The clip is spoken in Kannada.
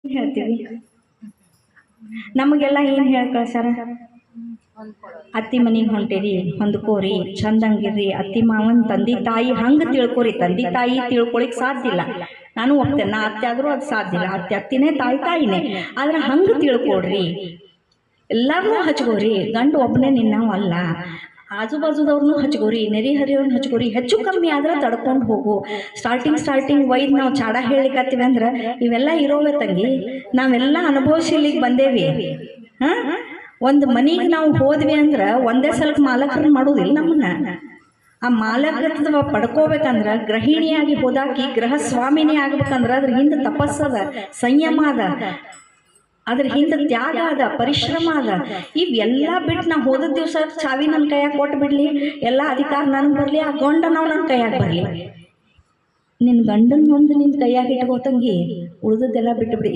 ಹೇಳ್ತೀವಿ ನಮಗೆಲ್ಲ ಏನು ಹೇಳಿ ಕಳ್ಸ್ಯಾರ? ಅತ್ತಿ ಮನೆಗೆ ಹೊಂಟೇರಿ, ಹೊಂದ್ಕೋರಿ, ಚಂದಂಗಿರ್ರಿ, ಅತ್ತಿ ಮಾವನ್ ತಂದೆ ತಾಯಿ ಹಂಗೆ ತಿಳ್ಕೊರಿ. ತಂದೆ ತಾಯಿ ತಿಳ್ಕೊಳಿಕ್ ಸಾಧ್ಯ ಇಲ್ಲ, ನಾನು ಒಪ್ತೇನೆ. ನಾ ಅತ್ತೆ ಆದ್ರೂ ಅದು ಸಾಧ್ಯ ಇಲ್ಲ. ಅತ್ತಿನೇ ತಾಯಿನೇ. ಆದ್ರೆ ಹಂಗೆ ತಿಳ್ಕೊಡ್ರಿ, ಎಲ್ಲಾರನ್ನೂ ಹಚ್ಕೋರಿ. ಗಂಡು ಒಬ್ಬನೇ ನಿನ್ನವ ಅಲ್ಲ, ಆಜು ಬಾಜುದವ್ರನ್ನೂ ಹಚ್ಕೋರಿ, ನೆರಿ ಹರಿಯವ್ರನ್ನ ಹಚ್ಕೋರಿ. ಹೆಚ್ಚು ಕಮ್ಮಿ ಆದ್ರೆ ತಡ್ಕೊಂಡು ಹೋಗು. ಸ್ಟಾರ್ಟಿಂಗ್ ಒಯ್ದು ನಾವು ಚಾಡ ಹೇಳಿಕತ್ತೀವಿ ಅಂದ್ರೆ ಇವೆಲ್ಲ ಇರೋವೆ ತಂಗಿ. ನಾವೆಲ್ಲ ಅನುಭವಿಸಿ ಇಲ್ಲಿಗೆ ಬಂದೇವಿ. ಒಂದು ಮನೆಗೆ ನಾವು ಹೋದ್ವಿ ಅಂದ್ರೆ ಒಂದೇ ಸಲಕ್ಕೆ ಮಾಲಕರನ್ನ ಮಾಡೋದಿಲ್ಲ ನಮ್ಮನ್ನ. ಆ ಮಾಲಕತ್ವ ಪಡ್ಕೋಬೇಕಂದ್ರೆ ಗೃಹಿಣಿಯಾಗಿ ಹೋದಾಕಿ ಗೃಹ ಸ್ವಾಮಿನೇ ಆಗ್ಬೇಕಂದ್ರೆ ಅದ್ರ ಹಿಂದೆ ತಪಸ್ಸದ, ಸಂಯಮ ಅದ, ಅದ್ರ ಹಿಂದೆ ತ್ಯಾಗ ಅದ, ಪರಿಶ್ರಮ ಅದ. ಇವೆಲ್ಲ ಬಿಟ್ಟು ನಾ ಹೋದ ದಿವಸ ಚಾವಿ ನನ್ನ ಕೈಯಾಗ ಕೊಟ್ಟು ಬಿಡ್ಲಿ, ಎಲ್ಲ ಅಧಿಕಾರ ನನಗೆ ಬರಲಿ, ಆ ಗಂಡ ನಾವು ನನ್ನ ಕೈಯಾಗ ಬರಲಿ. ನಿನ್ನ ಗಂಡನ ಒಂದು ನಿನ್ನ ಕೈಯಾಗ ಇಟ್ಕೋತಂಗಿ, ಉಳಿದದ್ದೆಲ್ಲ ಬಿಟ್ಟು ಬಿಡಿ.